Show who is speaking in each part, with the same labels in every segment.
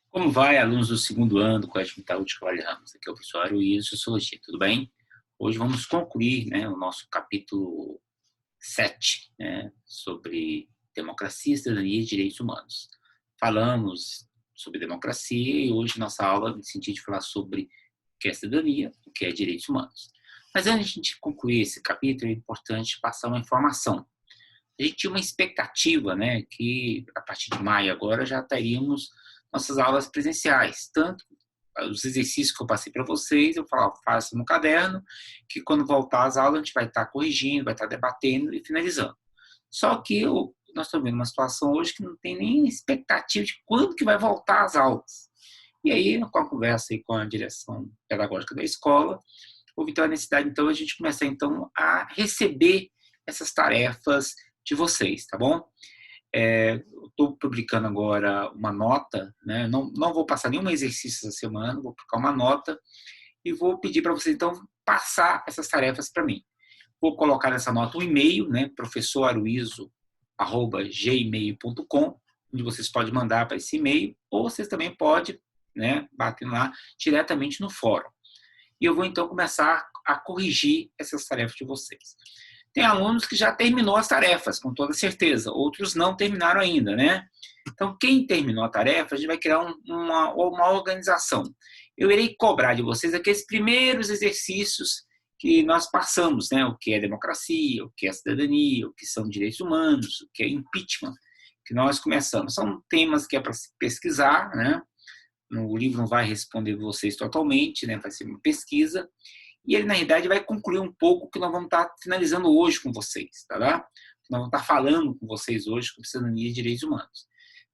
Speaker 1: Como vai, alunos do segundo ano do Colégio Militar de Cavalho Ramos? Aqui é o professor Aruísio de Sociologia, tudo bem? Hoje vamos concluir, o nosso capítulo 7, sobre democracia, cidadania e direitos humanos. Falamos sobre democracia e hoje nossa aula no sentido de falar sobre o que é cidadania, o que é direitos humanos. Mas antes de a gente concluir esse capítulo, é importante passar uma informação. A gente tinha uma expectativa, que a partir de maio agora já teríamos nossas aulas presenciais, tanto os exercícios que eu passei para vocês, eu falava, faça no caderno, que quando voltar às aulas a gente vai estar corrigindo, vai estar debatendo e finalizando. Só que nós estamos vendo uma situação hoje que não tem nem expectativa de quando que vai voltar às aulas. E aí, com a conversa aí com a direção pedagógica da escola, houve então a necessidade, então, a gente começar então a receber essas tarefas de vocês, tá bom? Estou publicando agora uma nota, não vou passar nenhum exercício essa semana, vou publicar uma nota e vou pedir para vocês, então, passar essas tarefas para mim. Vou colocar nessa nota um e-mail, professoraruizo@gmail.com, onde vocês podem mandar para esse e-mail, ou vocês também podem, bater lá diretamente no fórum. E eu vou, então, começar a corrigir essas tarefas de vocês. Tem alunos que já terminou as tarefas, com toda certeza. Outros não terminaram ainda, Então, quem terminou a tarefa, a gente vai criar uma organização. Eu irei cobrar de vocês aqueles primeiros exercícios que nós passamos, O que é democracia, o que é cidadania, o que são direitos humanos, o que é impeachment, que nós começamos. São temas que é para se pesquisar, O livro não vai responder vocês totalmente, vai ser uma pesquisa. E ele, na realidade, vai concluir um pouco o que nós vamos estar finalizando hoje com vocês, tá? Nós vamos estar falando com vocês hoje sobre cidadania e direitos humanos.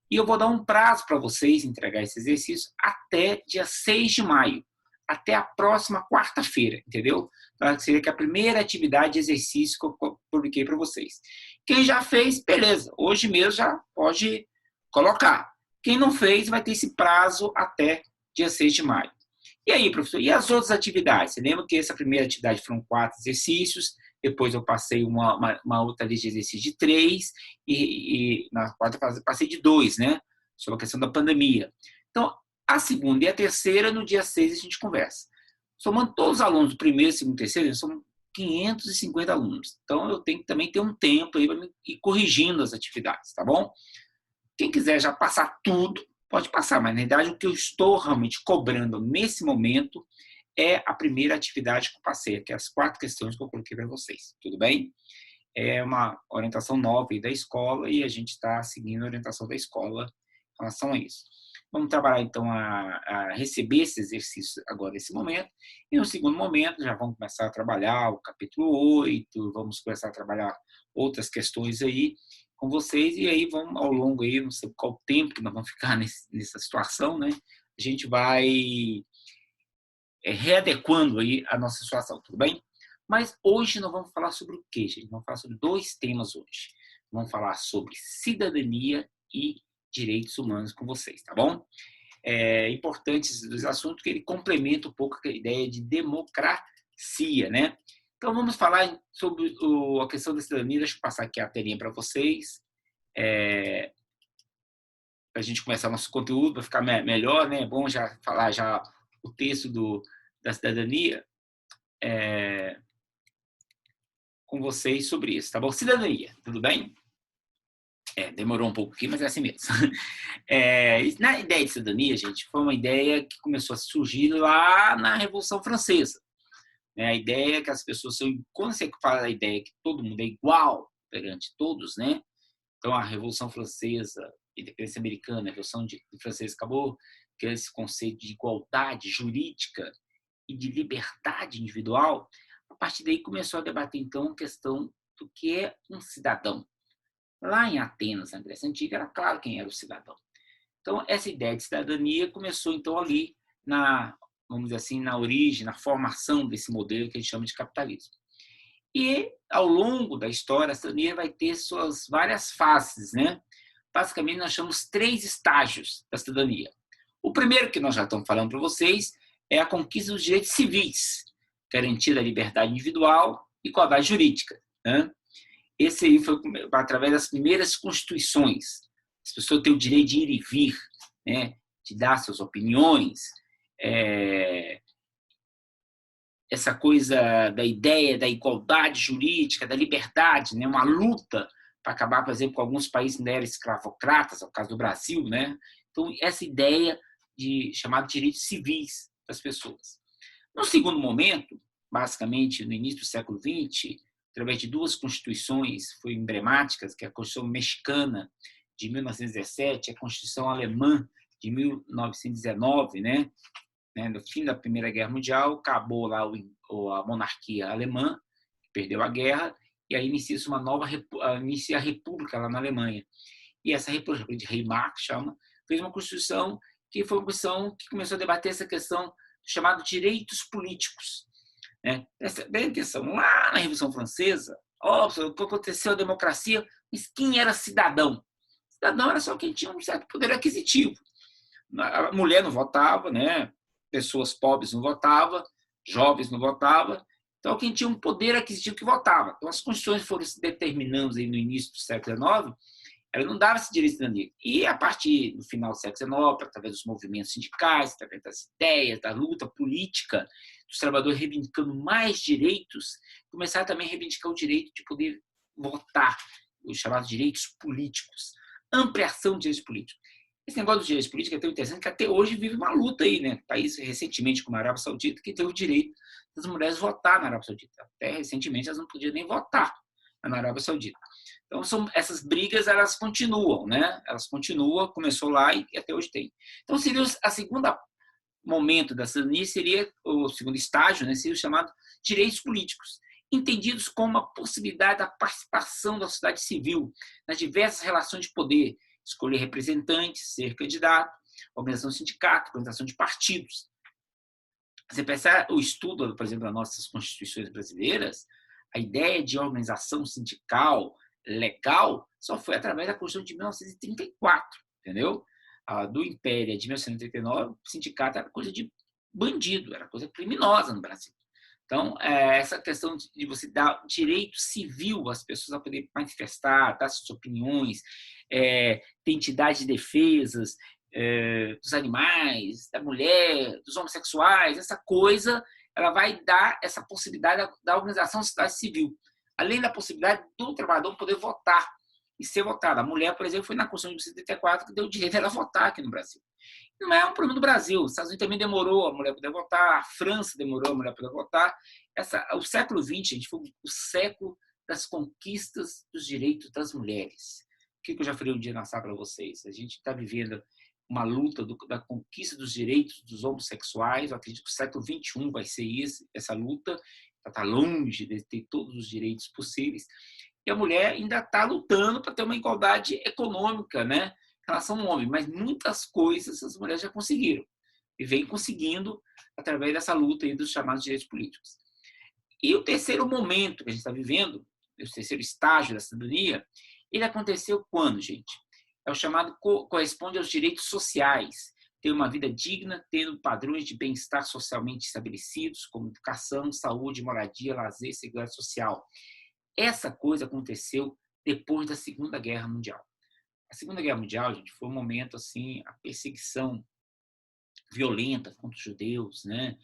Speaker 1: E eu vou dar um prazo para vocês entregar esse exercício até dia 6 de maio, até a próxima quarta-feira, entendeu? Então, seria que a primeira atividade de exercício que eu publiquei para vocês. Quem já fez, beleza, hoje mesmo já pode colocar. Quem não fez, vai ter esse prazo até dia 6 de maio. E aí, professor, e as outras atividades? Você lembra que essa primeira atividade foram 4 exercícios, depois eu passei uma outra lista de exercícios de 3, e na quarta fase passei de 2, Sobre a questão da pandemia. Então, a segunda e a terceira, no dia 6, a gente conversa. Somando todos os alunos do primeiro, segundo e terceiro, são 550 alunos. Então, eu tenho que também ter um tempo aí para ir corrigindo as atividades, tá bom? Quem quiser já passar tudo, pode passar, mas na verdade o que eu estou realmente cobrando nesse momento é a primeira atividade que eu passei, que é as 4 questões que eu coloquei para vocês, tudo bem? É uma orientação nova aí da escola e a gente está seguindo a orientação da escola em relação a isso. Vamos trabalhar então a receber esse exercício agora nesse momento, e no segundo momento já vamos começar a trabalhar o capítulo 8, vamos começar a trabalhar outras questões aí com vocês, e aí vamos ao longo aí, não sei qual tempo que nós vamos ficar nessa situação, A gente vai readequando aí a nossa situação, tudo bem? Mas hoje nós vamos falar sobre o quê, gente? Vamos falar sobre 2 temas hoje. Vamos falar sobre cidadania e direitos humanos com vocês, tá bom? É importante esses 2 assuntos, que ele complementa um pouco a ideia de democracia, Então, vamos falar sobre a questão da cidadania. Deixa eu passar aqui a telinha para vocês, para a gente começar nosso conteúdo, para ficar melhor, É bom já falar já o texto da cidadania com vocês sobre isso, tá bom? Cidadania, tudo bem? Demorou um pouco aqui, mas é assim mesmo. Na ideia de cidadania, gente, foi uma ideia que começou a surgir lá na Revolução Francesa. A ideia é que as pessoas são... Quando você fala a ideia que todo mundo é igual perante todos, Então, a Revolução Francesa, a independência americana, a Revolução Francesa acabou criando esse conceito de igualdade jurídica e de liberdade individual. A partir daí começou a debater, então, a questão do que é um cidadão. Lá em Atenas, na Grécia Antiga, era claro quem era o cidadão. Então, essa ideia de cidadania começou, então, ali, vamos dizer assim, na origem, na formação desse modelo que a gente chama de capitalismo. E, ao longo da história, a cidadania vai ter suas várias fases, Basicamente, nós chamamos 3 estágios da cidadania. O primeiro, que nós já estamos falando para vocês, é a conquista dos direitos civis, garantida a liberdade individual e igualdade jurídica, Esse aí foi através das primeiras constituições. As pessoas têm o direito de ir e vir, de dar suas opiniões, essa coisa da ideia da igualdade jurídica, da liberdade, né? Uma luta para acabar, por exemplo, com alguns países que eram escravocratas, é o caso do Brasil, né? Então, essa ideia de chamado direitos civis das pessoas. No segundo momento, basicamente no início do século XX, através de duas constituições foi emblemáticas, que é a Constituição Mexicana de 1917 e a Constituição Alemã de 1919, né? No fim da Primeira Guerra Mundial, acabou lá a monarquia alemã, que perdeu a guerra, e aí inicia-se uma nova inicia a república lá na Alemanha. E essa república de Reimark fez uma constituição que foi uma constituição que começou a debater essa questão chamada direitos políticos. Bem atenção, lá na Revolução Francesa, o que aconteceu a democracia, mas quem era cidadão? Cidadão era só quem tinha um certo poder aquisitivo. A mulher não votava, né? Pessoas pobres não votavam, jovens não votavam. Então, quem tinha um poder aquisitivo que votava. Então, as constituições foram se determinando aí no início do século XIX, ela não dava esse direito de cidadania. E, a partir do final do século XIX, através dos movimentos sindicais, através das ideias, da luta política, dos trabalhadores reivindicando mais direitos, começaram também a reivindicar o direito de poder votar, os chamados direitos políticos. Ampliação de direitos políticos. Esse negócio dos direitos políticos é tão interessante que até hoje vive uma luta aí, né? País recentemente, como a Arábia Saudita, que teve o direito das mulheres votar na Arábia Saudita. Até recentemente elas não podiam nem votar na Arábia Saudita. Então, essas brigas, elas continuam, né? Elas continuam, começou lá e até hoje tem. Então, seria a segunda momento da cidadania, seria o segundo estágio, né? Seria o chamado direitos políticos, entendidos como a possibilidade da participação da sociedade civil nas diversas relações de poder, escolher representantes, ser candidato, organização de sindicato, organização de partidos. Você percebe o estudo, por exemplo, das nossas constituições brasileiras, a ideia de organização sindical legal só foi através da Constituição de 1934, entendeu? Do Império de 1939, o sindicato era coisa de bandido, era coisa criminosa no Brasil. Então, essa questão de você dar direito civil às pessoas a poder manifestar, dar suas opiniões, ter entidade de defesas dos animais, da mulher, dos homossexuais, essa coisa, ela vai dar essa possibilidade da organização da sociedade civil, além da possibilidade do trabalhador poder votar e ser votado. A mulher, por exemplo, foi na Constituição de 74 que deu o direito dela votar aqui no Brasil. Não é um problema do Brasil. Os Estados Unidos também demorou a mulher poder votar, a França demorou a mulher poder votar. O século XX, gente, foi o século das conquistas dos direitos das mulheres. O que eu já falei um dia na sala para vocês? A gente está vivendo uma luta da conquista dos direitos dos homossexuais. Eu acredito que o século XXI vai ser essa luta. Está longe de ter todos os direitos possíveis. E a mulher ainda está lutando para ter uma igualdade econômica, né, em relação ao homem. Mas muitas coisas as mulheres já conseguiram. E vem conseguindo através dessa luta aí dos chamados direitos políticos. E o terceiro momento que a gente está vivendo, o terceiro estágio da cidadania, ele aconteceu quando, gente? É o chamado corresponde aos direitos sociais. Ter uma vida digna, tendo padrões de bem-estar socialmente estabelecidos, como educação, saúde, moradia, lazer e segurança social. Essa coisa aconteceu depois da Segunda Guerra Mundial. A Segunda Guerra Mundial, gente, foi um momento assim, a perseguição violenta contra os judeus, né?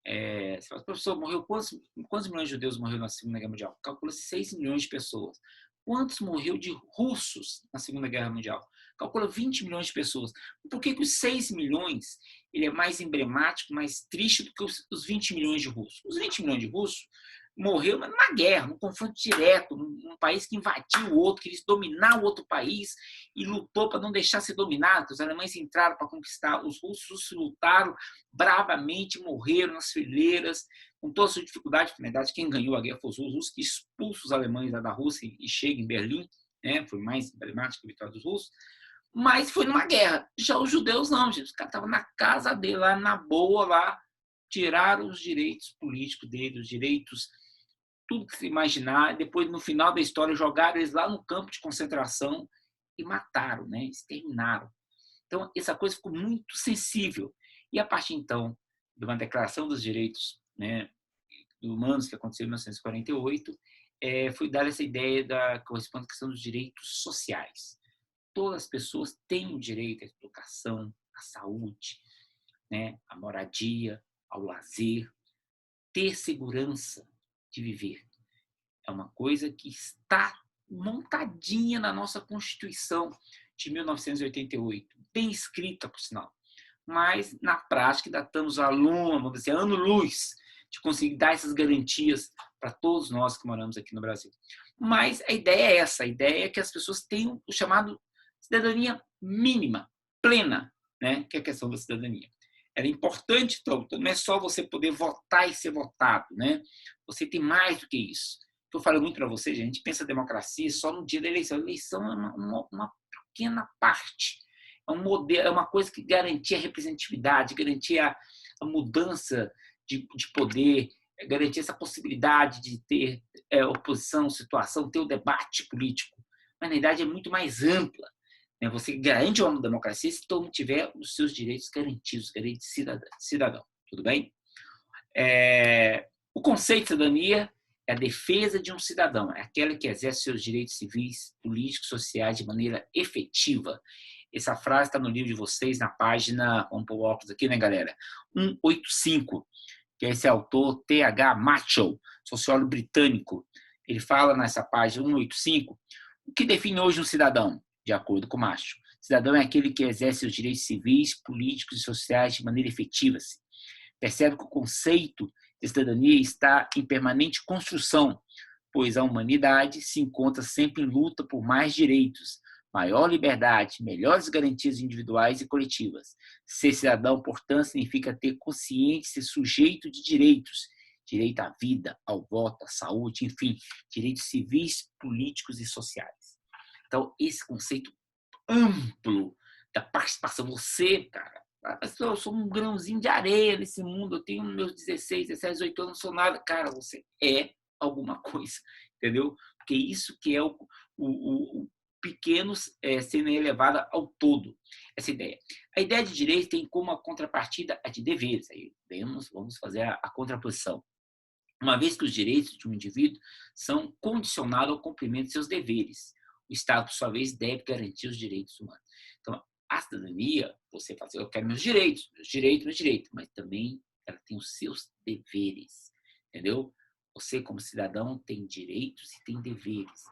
Speaker 1: Você fala, professor, morreu quantos milhões de judeus morreram na Segunda Guerra Mundial? Calcula-se 6 milhões de pessoas. Quantos morreu de russos na Segunda Guerra Mundial? Calcula 20 milhões de pessoas. Por que os 6 milhões ele é mais emblemático, mais triste do que os 20 milhões de russos? Os 20 milhões de russos morreu numa guerra, num confronto direto, num país que invadiu o outro, queria dominar o outro país e lutou para não deixar ser dominado. Os alemães entraram para conquistar, os russos lutaram bravamente, morreram nas fileiras, com toda a sua dificuldade. Na verdade, quem ganhou a guerra foi os russos, que expulsam os alemães da Rússia e chegam em Berlim, né? Foi mais emblemático a vitória dos russos. Mas foi numa guerra. Já os judeus não, gente. Os caras estavam na casa dele, lá na boa, lá, tiraram os direitos políticos dele, os direitos, tudo que se imaginar. Depois, no final da história, jogaram eles lá no campo de concentração e mataram, né? Exterminaram. Então, essa coisa ficou muito sensível. E a partir, então, de uma declaração dos direitos, né, humanos que aconteceu em 1948, foi dada essa ideia da questão dos direitos sociais. Todas as pessoas têm o direito à educação, à saúde, né, à moradia, ao lazer, ter segurança de viver. É uma coisa que está montadinha na nossa Constituição de 1988, bem escrita, por sinal. Mas, na prática, ainda estamos vamos dizer, ano-luz de conseguir dar essas garantias para todos nós que moramos aqui no Brasil. Mas a ideia é essa, a ideia é que as pessoas tenham o chamado cidadania mínima, plena, né? Que é a questão da cidadania. Era importante, então, não é só você poder votar e ser votado, né? Você tem mais do que isso. Eu falo muito para vocês, a gente pensa democracia só no dia da eleição. A eleição é uma pequena parte. É um modelo, é uma coisa que garantia a representatividade, garantia a mudança de poder, garantia essa possibilidade de ter oposição, situação, ter o debate político. Mas, na verdade, é muito mais ampla. Você garante uma democracia se todo mundo tiver os seus direitos garantidos, direitos de cidadão. Tudo bem? O conceito de cidadania é a defesa de um cidadão, é aquele que exerce seus direitos civis, políticos, sociais de maneira efetiva. Essa frase está no livro de vocês, na página, vamos pôr o óculos aqui, né, galera? 185, que é esse autor T.H. Mitchell, sociólogo britânico. Ele fala nessa página 185, o que define hoje um cidadão, de acordo com Mitchell. Cidadão é aquele que exerce os direitos civis, políticos e sociais de maneira efetiva. Percebe que o conceito de cidadania está em permanente construção, pois a humanidade se encontra sempre em luta por mais direitos, maior liberdade, melhores garantias individuais e coletivas. Ser cidadão, portanto, significa ter consciência e sujeito de direitos, direito à vida, ao voto, à saúde, enfim, direitos civis, políticos e sociais. Então, esse conceito amplo da participação, você, cara, eu sou um grãozinho de areia nesse mundo, eu tenho meus 16, 17, 18 anos, não sou nada. Cara, você é alguma coisa, entendeu? Porque isso que é o pequeno sendo elevado ao todo, essa ideia. A ideia de direito tem como a contrapartida a de deveres. Aí vamos fazer a contraposição. Uma vez que os direitos de um indivíduo são condicionados ao cumprimento de seus deveres, o Estado, por sua vez, deve garantir os direitos humanos. Então, a cidadania, você fala assim, eu quero meus direitos, mas também ela tem os seus deveres, entendeu? Você, como cidadão, tem direitos e tem deveres.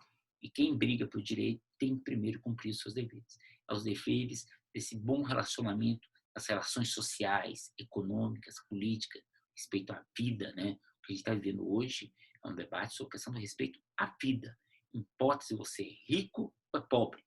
Speaker 1: E quem briga por direito tem que primeiro cumprir os seus deveres. É os deveres desse bom relacionamento, das relações sociais, econômicas, políticas, respeito à vida, né? O que a gente está vivendo hoje é um debate sobre a questão do respeito à vida. Importa se você é rico ou é pobre.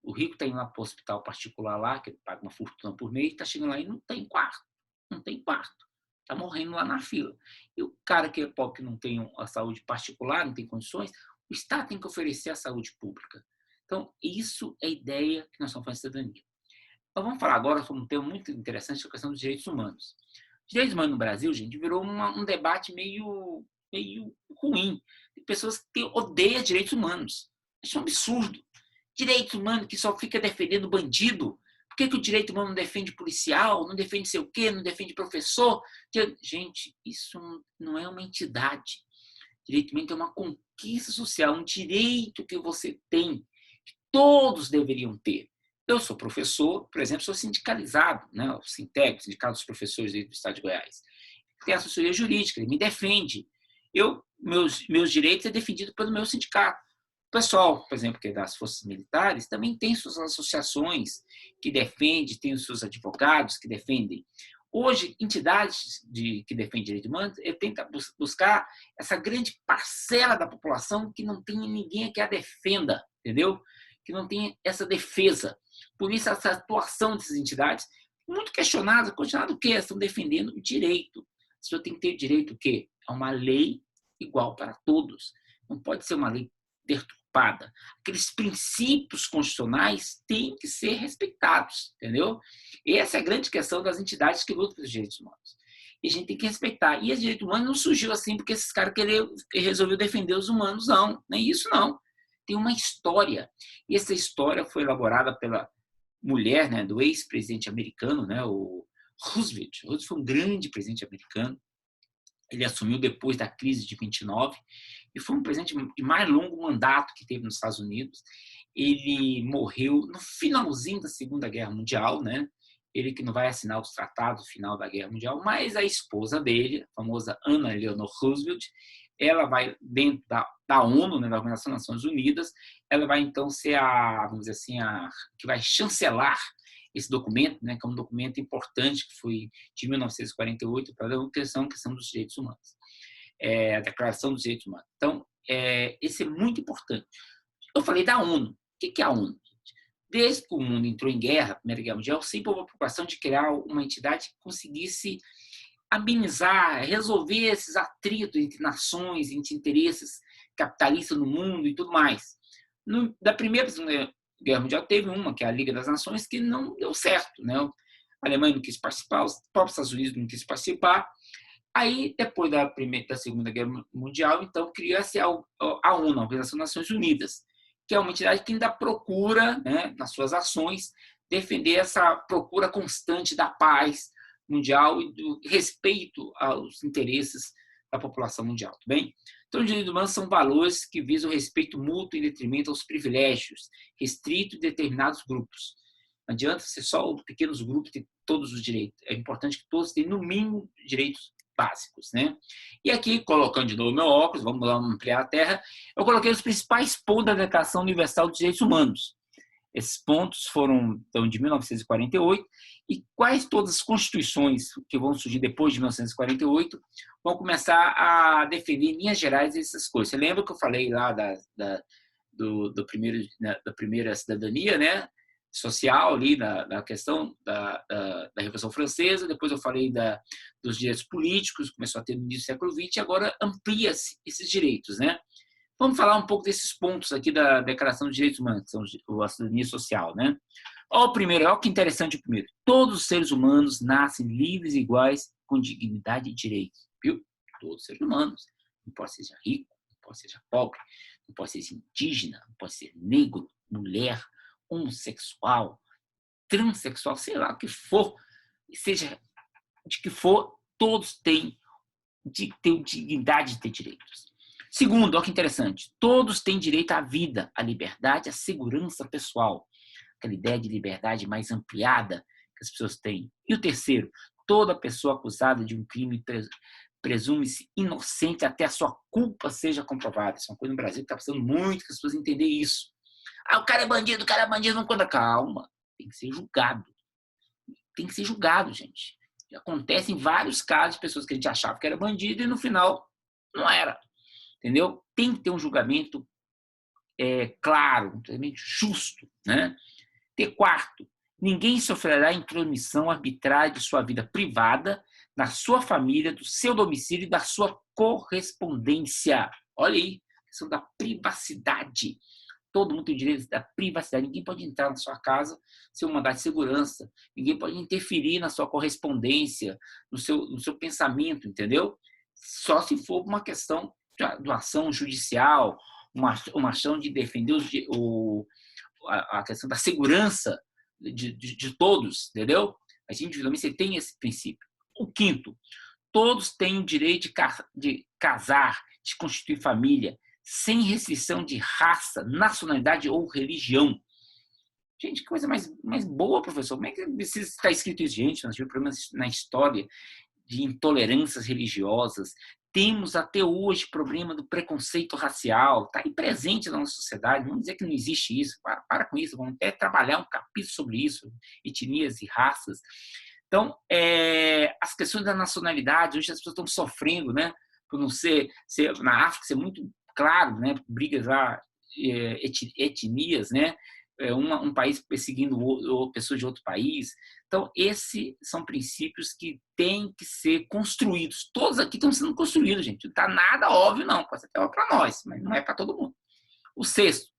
Speaker 1: O rico está indo lá para o hospital particular lá, que ele paga uma fortuna por mês, está chegando lá e não tem quarto. Não tem quarto. Está morrendo lá na fila. E o cara que é pobre, que não tem a saúde particular, não tem condições, o Estado tem que oferecer a saúde pública. Então, isso é a ideia que nós estamos fazendo de cidadania. Então, vamos falar agora sobre um tema muito interessante, sobre a questão dos direitos humanos. Os direitos humanos no Brasil, gente, virou um debate meio ruim. Tem pessoas que odeiam direitos humanos. Isso é um absurdo. Direitos humanos que só fica defendendo bandido. Por que o direito humano não defende policial, não defende sei o quê, não defende professor? Gente, isso não é uma entidade. Direito humano é uma conquista social, um direito que você tem, que todos deveriam ter. Eu sou professor, por exemplo, sou sindicalizado, né? O Sinteg, Sindicato dos Professores do Estado de Goiás. Tem assessoria jurídica, ele me defende. Meus direitos é defendido pelo meu sindicato. O pessoal, por exemplo, que é das forças militares, também tem suas associações que defendem, tem os seus advogados que defendem. Hoje, entidades que defendem direitos humanos, tentam buscar essa grande parcela da população que não tem ninguém que a defenda, entendeu? Que não tem essa defesa. Por isso, essa atuação dessas entidades, muito questionada o quê? Estão defendendo o direito. A pessoa tem que ter direito o quê? A uma lei igual para todos. Não pode ser uma lei perturbada. Aqueles princípios constitucionais têm que ser respeitados, entendeu? Essa é a grande questão das entidades que lutam pelos direitos humanos. E a gente tem que respeitar. E os direitos humanos não surgiu assim porque esses caras resolveram defender os humanos, não. Nem isso, não. Tem uma história. E essa história foi elaborada pela mulher, né, do ex-presidente americano, né, o Roosevelt. Roosevelt foi um grande presidente americano. Ele assumiu depois da crise de 29 e foi um presidente de mais longo mandato que teve nos Estados Unidos. Ele morreu no finalzinho da Segunda Guerra Mundial, né? ele que não vai assinar os tratados final da Guerra Mundial, mas a esposa dele, a famosa Anna Eleanor Roosevelt, ela vai dentro da ONU, né, da Organização das Nações Unidas, ela vai então ser vamos dizer assim, que vai chancelar esse documento, né, que é um documento importante que foi de 1948 para a questão dos direitos humanos, a Declaração dos Direitos Humanos. Então, esse é muito importante. Eu falei da ONU. O que é a ONU? Desde que o mundo entrou em guerra, a Primeira Guerra Mundial, sempre houve a preocupação de criar uma entidade que conseguisse amenizar, resolver esses atritos entre nações, entre interesses capitalistas no mundo e tudo mais. Da Primeira e Segunda Guerra Mundial teve uma, que é a Liga das Nações, que não deu certo, né? A Alemanha não quis participar, os próprios Estados Unidos não quis participar. Aí, depois da Segunda Guerra Mundial, então, cria-se a ONU, a Organização das Nações Unidas, que é uma entidade que ainda procura, né, nas suas ações, defender essa procura constante da paz mundial e do respeito aos interesses da população mundial, tá bem? Então, os direitos humanos são valores que visam o respeito mútuo em detrimento aos privilégios restritos de determinados grupos. Não adianta ser só pequenos grupos ter todos os direitos. É importante que todos tenham, no mínimo, direitos básicos, né? E aqui, colocando de novo meu óculos, vamos lá ampliar a Terra, eu coloquei os principais pontos da Declaração Universal dos Direitos Humanos. Esses pontos foram então, de 1948, e quais todas as constituições que vão surgir depois de 1948 vão começar a defender em linhas gerais essas coisas. Você lembra que eu falei lá da primeira cidadania, né? Social ali na questão da Revolução Francesa, depois eu falei dos direitos políticos, começou a ter no início do século XX, e agora amplia-se esses direitos, né? Vamos falar um pouco desses pontos aqui da Declaração dos Direitos Humanos, que são a cidadania social, né? Olha que interessante o primeiro. Todos os seres humanos nascem livres e iguais, com dignidade e direitos, viu? Todos os seres humanos. Não pode ser rico, não pode ser pobre, não pode ser indígena, não pode ser negro, mulher, homossexual, transexual, sei lá o que for, seja de que for, todos têm dignidade de ter direitos. Segundo, olha que interessante, todos têm direito à vida, à liberdade, à segurança pessoal. Aquela ideia de liberdade mais ampliada que as pessoas têm. E o terceiro, toda pessoa acusada de um crime presume-se inocente até a sua culpa seja comprovada. Isso é uma coisa no Brasil que está precisando muito que as pessoas entenderem isso. O cara é bandido, não conta. Calma, tem que ser julgado. Tem que ser julgado, gente. Acontecem vários casos de pessoas que a gente achava que era bandido e no final não era. Entendeu? Tem que ter um julgamento claro, um julgamento justo, né? Quarto, ninguém sofrerá intromissão arbitrária de sua vida privada, da sua família, do seu domicílio e da sua correspondência. Olha aí, a questão da privacidade. Todo mundo tem o direito da privacidade. Ninguém pode entrar na sua casa sem um mandado de segurança. Ninguém pode interferir na sua correspondência, no seu pensamento, entendeu? Só se for uma questão de ação judicial, uma ação de defender a questão da segurança de todos, entendeu? Mas individualmente você tem esse princípio. O quinto, todos têm o direito de casar, de constituir família, sem restrição de raça, nacionalidade ou religião. Gente, que coisa mais boa, professor. Como é que está escrito isso? Gente, nós tivemos problemas na história de intolerâncias religiosas. Temos até hoje problema do preconceito racial. Está aí presente na nossa sociedade. Vamos dizer que não existe isso. Para com isso. Vamos até trabalhar um capítulo sobre isso. Etnias e raças. Então, as questões da nacionalidade, hoje as pessoas estão sofrendo, né? Por não ser na África, ser muito claro, né? Brigas lá, etnias, né? Um país perseguindo pessoas de outro país. Então, esses são princípios que têm que ser construídos. Todos aqui estão sendo construídos, gente. Não está nada óbvio, não. Pode ser até para nós, mas não é para todo mundo. O sexto,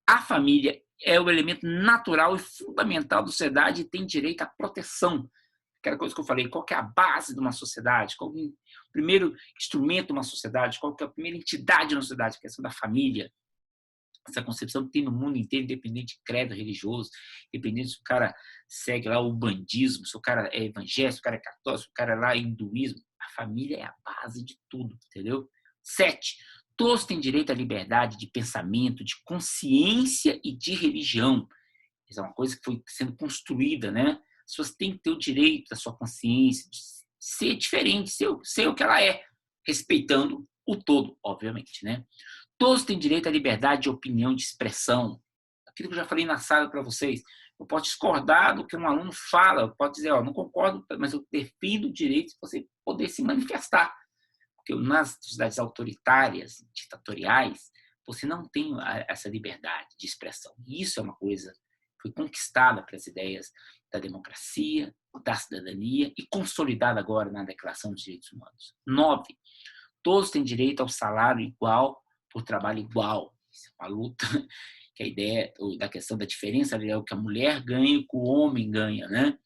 Speaker 1: a família é o elemento natural e fundamental da sociedade e tem direito à proteção. Aquela coisa que eu falei, qual que é a base de uma sociedade? Qual é o primeiro instrumento de uma sociedade? Qual que é a primeira entidade de uma sociedade? A questão da família. Essa concepção que tem no mundo inteiro, independente de credo religioso, independente se o cara segue lá o bandismo, se o cara é evangélico, se o cara é católico, se o cara é lá hinduísmo. A família é a base de tudo, entendeu? 7. Todos têm direito à liberdade de pensamento, de consciência e de religião. Isso é uma coisa que foi sendo construída, né? As pessoas têm que ter o direito da sua consciência, de ser diferente, ser o que ela é, respeitando o todo, obviamente, né? Todos têm direito à liberdade de opinião, de expressão. Aquilo que eu já falei na sala para vocês. Eu posso discordar do que um aluno fala, eu posso dizer, ó, não concordo, mas eu defendo o direito de você poder se manifestar. Porque nas sociedades autoritárias, ditatoriais, você não tem essa liberdade de expressão. E isso é uma coisa que foi conquistada pelas ideias da democracia, da cidadania e consolidada agora na Declaração dos Direitos Humanos. 9. Todos têm direito ao salário igual por trabalho igual. Isso é uma luta, que a ideia da questão da diferença é o que a mulher ganha e o que o homem ganha, né?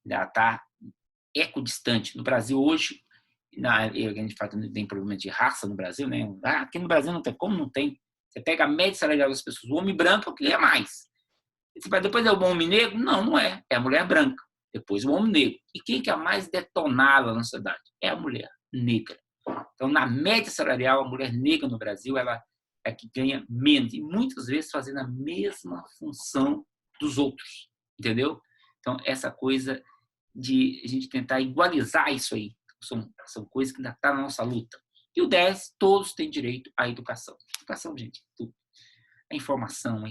Speaker 1: Ainda está equidistante. No Brasil, hoje, a gente fala que tem problema de raça no Brasil, né? Aqui no Brasil não tem, como não tem? Você pega a média salarial das pessoas, o homem branco é o que ganha mais. Depois é o homem negro? Não, não é. É a mulher branca. Depois o homem negro. E quem que é a mais detonada na sociedade? É a mulher negra. Então, na média salarial, a mulher negra no Brasil, ela é que ganha menos. E muitas vezes fazendo a mesma função dos outros. Entendeu? Então, essa coisa de a gente tentar igualizar isso aí. São coisas que ainda estão na nossa luta. E o 10, todos têm direito à educação. Educação, gente, tudo. A informação,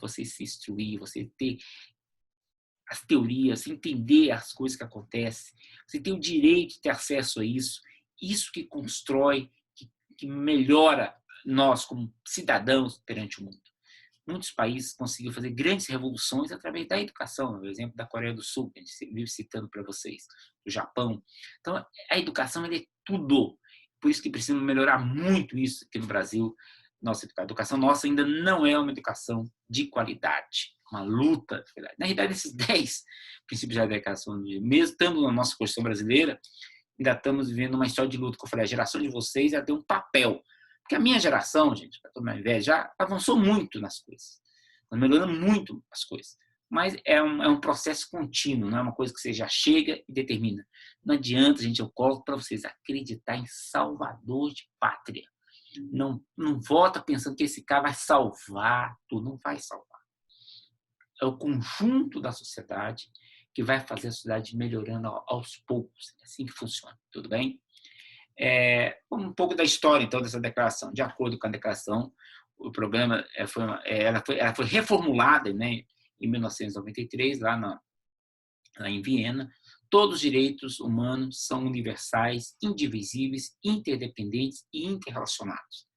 Speaker 1: você se instruir, você ter as teorias, entender as coisas que acontecem, você tem o direito de ter acesso a isso, isso que constrói, que melhora nós como cidadãos perante o mundo. Muitos países conseguiram fazer grandes revoluções através da educação, por exemplo, da Coreia do Sul, que a gente vive citando para vocês, do Japão. Então, a educação é tudo. Por isso que precisamos melhorar muito isso aqui no Brasil. A educação nossa ainda não é uma educação de qualidade, uma luta. Na realidade, esses 10 princípios da educação, mesmo estando na nossa Constituição brasileira, ainda estamos vivendo uma história de luta. Como eu falei, a geração de vocês já tem um papel. Porque a minha geração, gente, para tomar inveja, já avançou muito nas coisas. Está melhorando muito as coisas. Mas é um processo contínuo, não é uma coisa que você já chega e determina. Não adianta, gente, eu coloco para vocês acreditar em salvador de pátria. Não vota pensando que esse cara vai salvar tudo, não vai salvar. É o conjunto da sociedade que vai fazer a sociedade melhorando aos poucos. É assim que funciona, tudo bem? Um pouco da história, então, dessa declaração. De acordo com a declaração, o programa ela foi reformulada, né, em 1993, lá em Viena. Todos os direitos humanos são universais, indivisíveis, interdependentes e interrelacionados.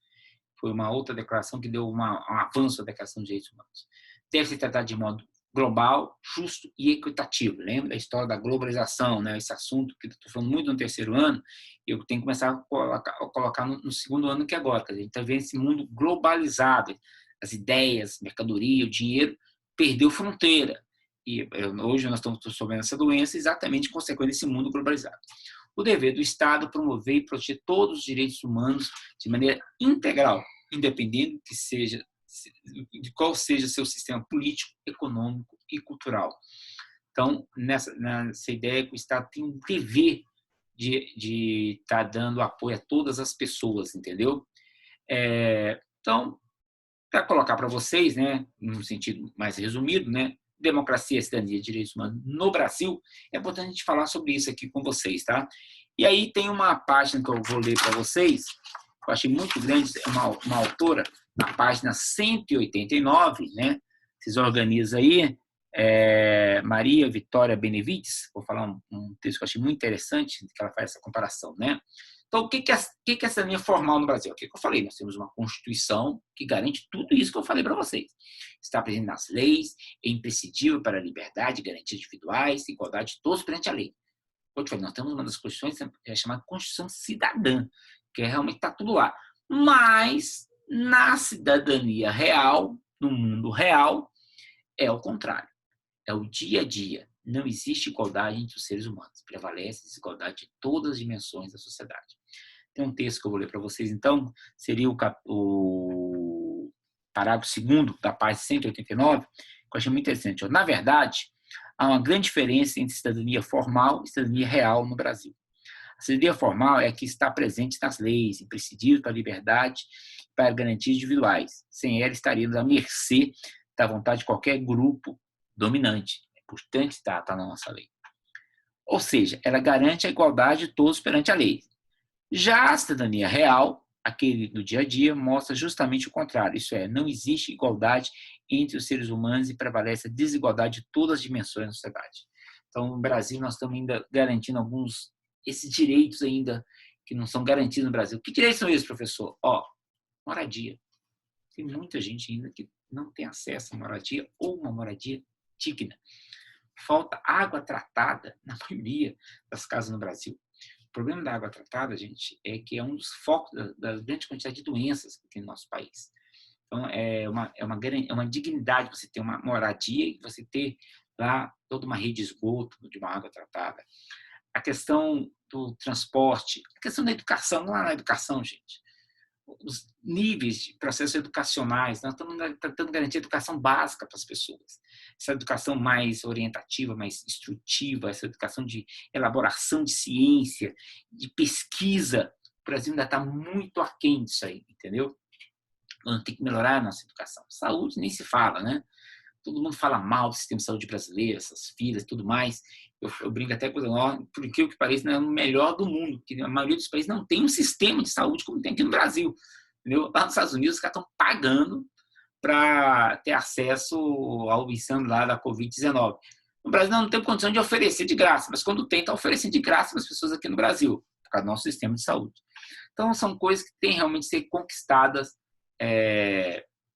Speaker 1: Foi uma outra declaração que deu um avanço à Declaração dos Direitos Humanos. Deve ser tratado de modo global, justo e equitativo. Lembra da história da globalização, né? Esse assunto que estou falando muito no terceiro ano, eu tenho que começar a colocar no segundo ano que é agora. A gente está vendo esse mundo globalizado. As ideias, mercadoria, o dinheiro perdeu fronteira. E hoje nós estamos sofrendo essa doença exatamente consequência desse mundo globalizado. O dever do Estado é promover e proteger todos os direitos humanos de maneira integral, independente de qual seja seu sistema político, econômico e cultural. Então, nessa ideia que o Estado tem um dever de estar dando apoio a todas as pessoas, entendeu? Então, para colocar para vocês, né, num sentido mais resumido, né, democracia, cidadania e direitos humanos no Brasil, é importante a gente falar sobre isso aqui com vocês, tá? E aí tem uma página que eu vou ler para vocês, que eu achei muito grande, uma autora, na página 189, né? Vocês organizam aí, Maria Vitória Benevides, vou falar um texto que eu achei muito interessante, que ela faz essa comparação, né? Então, o que é essa linha formal no Brasil? O que eu falei? Nós temos uma Constituição que garante tudo isso que eu falei para vocês. Está presente nas leis, é imprescindível para a liberdade, garantias individuais, igualdade de todos perante a lei. Eu te falei, nós temos uma das Constituições chamada Constituição Cidadã, que realmente está tudo lá. Mas, na cidadania real, no mundo real, é o contrário. É o dia a dia. Não existe igualdade entre os seres humanos. Prevalece a desigualdade de todas as dimensões da sociedade. Tem um texto que eu vou ler para vocês, então, seria o parágrafo 2º da página 189, que eu achei muito interessante. Na verdade, há uma grande diferença entre cidadania formal e cidadania real no Brasil. A cidadania formal é a que está presente nas leis, imprescindível para a liberdade e para garantias individuais. Sem ela, estaríamos à mercê da vontade de qualquer grupo dominante. É importante estar na nossa lei. Ou seja, ela garante a igualdade de todos perante a lei. Já a cidadania real, aquele do dia a dia, mostra justamente o contrário. Isso é, não existe igualdade entre os seres humanos e prevalece a desigualdade de todas as dimensões da sociedade. Então, no Brasil, nós estamos ainda garantindo esses direitos ainda que não são garantidos no Brasil. Que direitos são esses, professor? Moradia. Tem muita gente ainda que não tem acesso a moradia ou uma moradia digna. Falta água tratada na maioria das casas no Brasil. O problema da água tratada, gente, é que é um dos focos da grande quantidade de doenças que tem no nosso país. Então, é uma dignidade você ter uma moradia e você ter lá toda uma rede de esgoto de uma água tratada. A questão do transporte, a questão da educação, lá na educação, gente. Os níveis de processos educacionais, nós estamos tentando garantir educação básica para as pessoas. Essa educação mais orientativa, mais instrutiva, essa educação de elaboração de ciência, de pesquisa. O Brasil ainda está muito aquém disso aí, entendeu? Nós tem que melhorar a nossa educação. Saúde nem se fala, né? Todo mundo fala mal do sistema de saúde brasileiro, essas filas e tudo mais. Eu brinco até com o por incrível que pareça, não é o melhor do mundo, porque a maioria dos países não tem um sistema de saúde como tem aqui no Brasil. Entendeu? Lá nos Estados Unidos, os caras estão pagando para ter acesso ao exame lá da Covid-19. No Brasil, não tem condição de oferecer de graça, mas quando tem, está oferecendo de graça para as pessoas aqui no Brasil, por causa do nosso sistema de saúde. Então, são coisas que têm realmente que ser conquistadas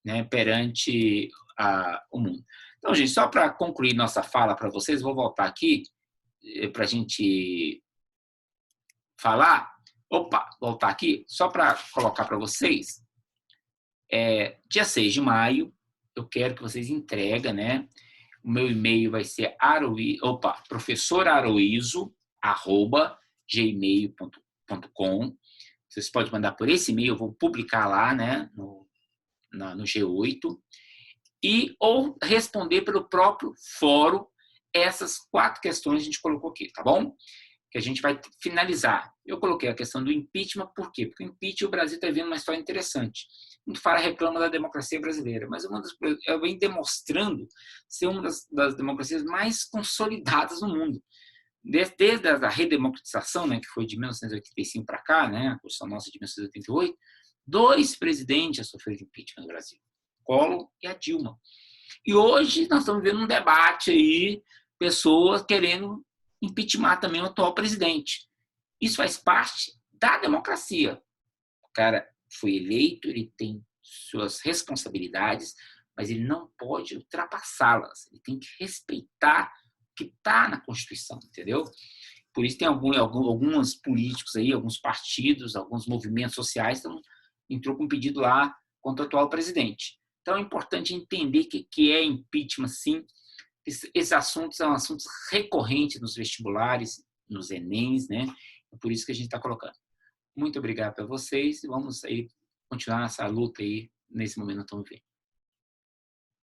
Speaker 1: né, perante o mundo. Então, gente, só para concluir nossa fala para vocês, vou voltar aqui para a gente falar. Voltar aqui, só para colocar para vocês. Dia 6 de maio, eu quero que vocês entreguem, né? O meu e-mail vai ser professoraroizo@gmail.com. Vocês podem mandar por esse e-mail, eu vou publicar lá, né, no G8. Ou responder pelo próprio fórum essas 4 questões que a gente colocou aqui, tá bom? Que a gente vai finalizar. Eu coloquei a questão do impeachment, por quê? Porque o impeachment, o Brasil está vivendo uma história interessante. Muito reclama da democracia brasileira, mas ela vem demonstrando ser uma das democracias mais consolidadas no mundo. Desde a redemocratização, né, que foi de 1985 para cá, né, a Constituição nossa de 1988, 2 presidentes já sofreram impeachment no Brasil. Collor e a Dilma. E hoje nós estamos vendo um debate aí, pessoas querendo impeachment também o atual presidente. Isso faz parte da democracia. O cara foi eleito, ele tem suas responsabilidades, mas ele não pode ultrapassá-las. Ele tem que respeitar o que está na Constituição, entendeu? Por isso tem alguns políticos aí, alguns partidos, alguns movimentos sociais entrou com um pedido lá contra o atual presidente. Então, é importante entender o que é impeachment, sim. Esses assuntos são assuntos recorrentes nos vestibulares, nos Enems, né? É por isso que a gente está colocando. Muito obrigado para vocês e vamos aí continuar essa luta aí nesse momento que estamos vivendo.